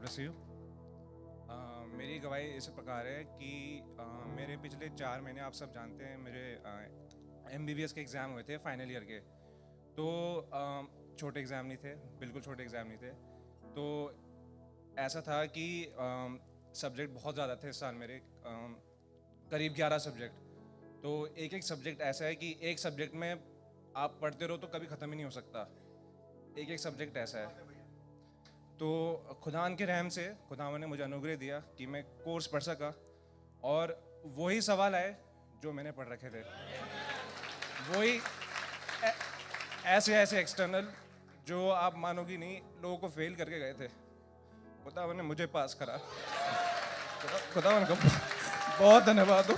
Bless you. मेरी गवाही इस प्रकार है कि मेरे पिछले 4 महीने आप सब जानते हैं मेरे MBBS के एग्ज़ाम हुए थे फाइनल ईयर के। तो छोटे एग्ज़ाम नहीं थे, बिल्कुल छोटे एग्ज़ाम नहीं थे। तो ऐसा था कि सब्जेक्ट बहुत ज़्यादा थे इस साल मेरे, करीब 11 सब्जेक्ट। तो एक एक सब्जेक्ट ऐसा है कि एक सब्जेक्ट में आप पढ़ते रहो तो कभी ख़त्म ही नहीं हो सकता। एक एक सब्जेक्ट ऐसा है। तो खुदावन के रहम से खुदावन ने मुझे अनुग्रह दिया कि मैं कोर्स पढ़ सका, और वही सवाल आए जो मैंने पढ़ रखे थे, वही ऐसे ऐसे एक्सटर्नल जो आप मानोगी नहीं लोगों को फेल करके गए थे, खुदावन ने मुझे पास करा। खुदावन का बहुत धन्यवाद हो।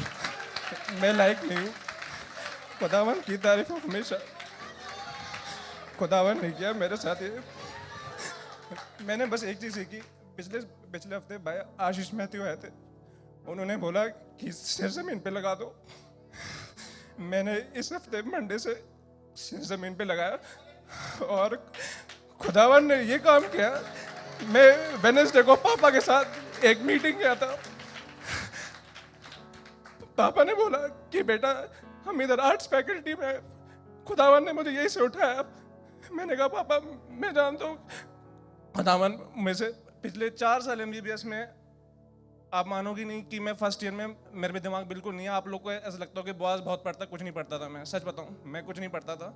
मैं लायक नहीं हूँ, खुदावन की तारीफ हमेशा खुदावन ने किया मेरे साथ। ये मैंने बस एक चीज़ सीखी, पिछले हफ्ते भाई आशीष मैथ्यू आए थे, उन्होंने बोला कि सिर ज़मीन पे लगा दो। मैंने इस हफ्ते मंडे से सिर ज़मीन पे लगाया और खुदावन ने ये काम किया। मैं वेडनेसडे को पापा के साथ एक मीटिंग किया था। पापा ने बोला कि बेटा हम इधर आर्ट्स फैकल्टी में, खुदावन ने मुझे यही से उठाया। मैंने कहा पापा मैं जानता हूँ खुदावन में से पिछले 4 साल MBBS में आप मानोगी नहीं कि मैं फर्स्ट ईयर में मेरे में दिमाग बिल्कुल नहीं है। आप लोग को ऐसा लगता हो कि बॉस बहुत पढ़ता, कुछ नहीं पढ़ता था। मैं सच बताऊं, मैं कुछ नहीं पढ़ता था,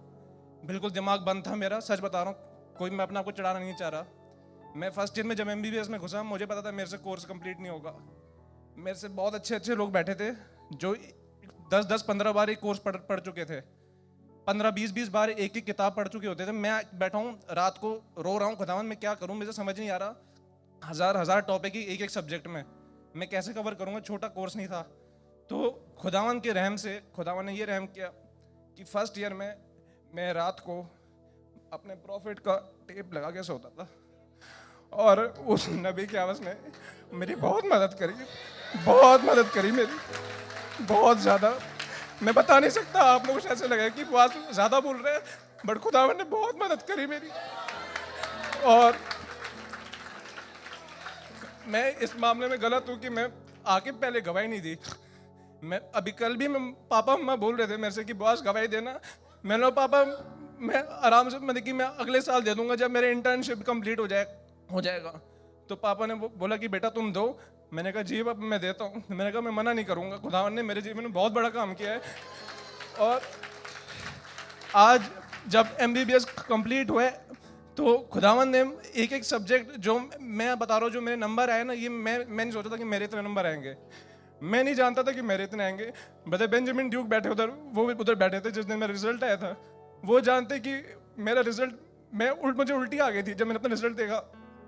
बिल्कुल दिमाग बंद था मेरा, सच बता रहा हूँ। कोई मैं अपना आपको चढ़ाना नहीं चाह रहा। मैं फर्स्ट ईयर में जब MBBS में घुसा, मुझे पता था मेरे से कोर्स कंप्लीट नहीं होगा। मेरे से बहुत अच्छे अच्छे लोग बैठे थे जो 10-15 बार एक कोर्स पढ़ चुके थे, 15-20 बार एक ही किताब पढ़ चुके होते थे। मैं बैठा हूँ रात को रो रहा हूँ, खुदावन मैं क्या करूँ, मुझे समझ नहीं आ रहा। हजार टॉपिक ही एक सब्जेक्ट में मैं कैसे कवर करूँगा, छोटा कोर्स नहीं था। तो खुदावन के रहम से खुदावन ने ये रहम किया कि फर्स्ट ईयर में मैं रात को अपने प्रॉफिट का टेप लगा के सोता था, और उस नबी की आवाज़ ने मेरी बहुत मदद करी मेरी, बहुत ज़्यादा। मैं बता नहीं सकता, आप लोगों को ऐसे लगे कि बात ज़्यादा बोल रहे हैं, बट खुदावन ने बहुत मदद करी मेरी। और मैं इस मामले में गलत हूँ कि मैं आके पहले गवाही नहीं दी। मैं अभी कल भी पापा मम्मा बोल रहे थे मेरे से कि बॉस गवाही देना। मैंने कहा पापा मैं आराम से, मतलब कि मैं अगले साल दे दूंगा जब मेरे इंटर्नशिप कंप्लीट हो जाएगा। तो पापा ने बोला कि बेटा तुम दो। मैंने कहा जी पापा मैं देता हूँ। मैंने कहा मैं मना नहीं करूँगा। खुदावन ने मेरे जीवन में बहुत बड़ा काम किया है। और आज जब MBBS कंप्लीट हुए तो खुदावन ने एक एक सब्जेक्ट जो मैं बता रहा हूँ, जो मेरे नंबर आए ना, ये मैं नहीं सोचा था कि मेरे इतने नंबर आएंगे। मैं नहीं जानता था कि मेरे इतने आएंगे। ब्रदर बेंजामिन ड्यूक बैठे उधर, वो भी उधर बैठे थे जिस दिन मेरा रिजल्ट आया था। वो जानते कि मेरा रिजल्ट, मुझे उल्टी आ गई थी जब मैंने अपना रिजल्ट देखा।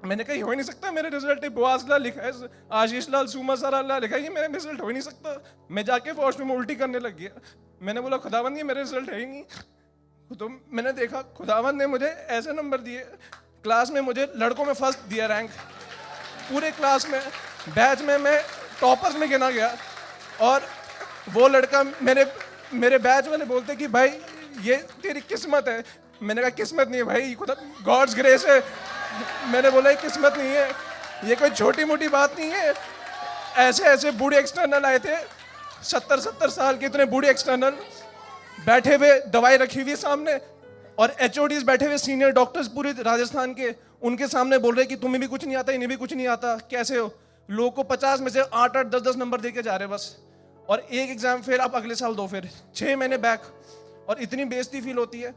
मैंने कहा हो ही नहीं सकता, मेरे रिजल्ट बोआसला लिखा है, आशीष लाल सुमा सराला लिखा है, ये मेरा रिजल्ट हो ही नहीं सकता। मैं जाके फर्स्ट में उल्टी करने लग गया। मैंने बोला खुदावन ये मेरा रिजल्ट है ही नहीं। तो मैंने देखा खुदावन ने मुझे ऐसे नंबर दिए, क्लास में मुझे लड़कों में फर्स्ट दिया रैंक, पूरे क्लास में, बैच में मैं टॉपर्स में गिना गया। और वो लड़का मेरे बैच वाले बोलते कि भाई ये तेरी किस्मत है। मैंने कहा किस्मत नहीं है भाई, खुदा गॉड्स ग्रेस है। मैंने बोला ये किस्मत नहीं है, ये कोई छोटी मोटी बात नहीं है। ऐसे ऐसे बूढ़े एक्सटर्नल आए थे, 70 साल के इतने बूढ़े एक्सटर्नल बैठे हुए, दवाई रखी हुई सामने, और HODs बैठे हुए, सीनियर डॉक्टर्स पूरे राजस्थान के, उनके सामने बोल रहे कि तुम्हें भी कुछ नहीं आता, इन्हें भी कुछ नहीं आता, कैसे हो। लोगों को 50 में से 8-8, 10-10 नंबर देके जा रहे बस। और एक एग्जाम फेल, आप अगले साल दो, फिर 6 महीने बैक, और इतनी बेइज्जती फील होती है।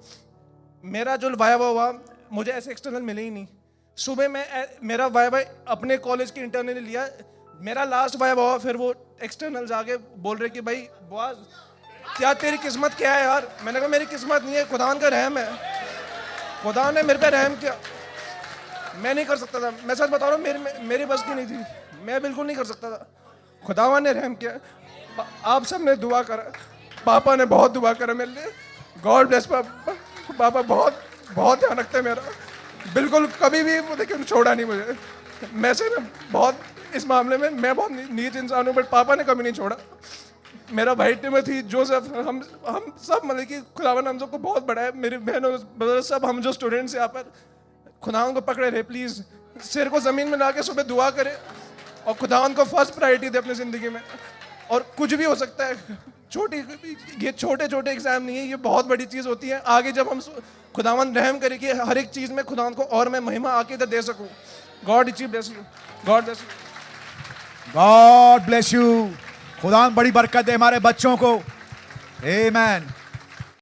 मेरा जो वाइवा हुआ, मुझे ऐसे एक्सटर्नल मिले ही नहीं। सुबह मेरा वाइवा अपने कॉलेज के इंटरनल लिया, मेरा लास्ट वाइवा हुआ, फिर वो एक्सटर्नल जाके बोल रहे कि भाई बॉस क्या तेरी किस्मत क्या है यार। मैंने कहा मेरी किस्मत नहीं है, खुदावन का रहम है। खुदावन ने मेरे पे रहम किया, मैं नहीं कर सकता था। मैं सच बता रहा हूँ, मेरी बस की नहीं थी, मैं बिल्कुल नहीं कर सकता था। खुदावन ने रहम किया। आप सब ने दुआ करा, पापा ने बहुत दुआ करा मेरे लिए। गॉड ब्लेस पापा बहुत ध्यान रखते हैं मेरा, बिल्कुल कभी भी देखिए छोड़ा नहीं मुझे। मैं से ना बहुत इस मामले में मैं बहुत नीच इंसान हूँ, बट पापा ने कभी नहीं छोड़ा। मेरा भाई टिमोथी, जोसेफ, हम सब, मतलब कि खुदावन हम सबको बहुत बड़ा है। मेरी बहनों सब, हम जो स्टूडेंट्स यहाँ पर खुदावन को पकड़े रहे, प्लीज़ सिर को ज़मीन में ला के सुबह दुआ करे और खुदावंद को फर्स्ट प्रायोरिटी दे अपनी ज़िंदगी में। और कुछ भी हो सकता है, ये छोटे छोटे एग्जाम नहीं है, ये बहुत बड़ी चीज़ होती है। आगे जब हम खुदावंद रहम करे कि हर एक चीज़ में खुदावंद को और मैं महिमा आके इधर दे सकूँ। गॉड इची bless you, God bless you, God bless you. खुदा बड़ी बरकत दे हमारे बच्चों को। आमीन।